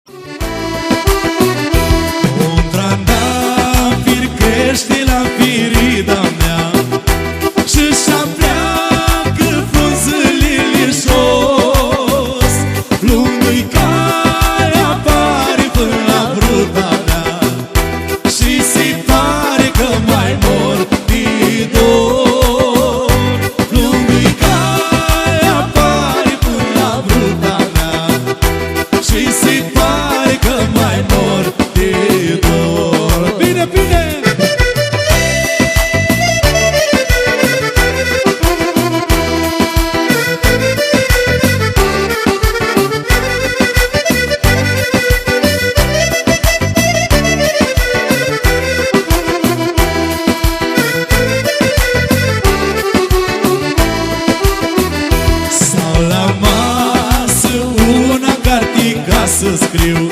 Un trandafir crește la firida mea și-și apleacă frunzălile jos. Lungă-i care apare până la bruta mea și se pare că mai mor de dor. Lungă-i care apare până la bruta mea și se pare că mai mor de dor. Bine, bine! Sau la masă una carte ca să scriu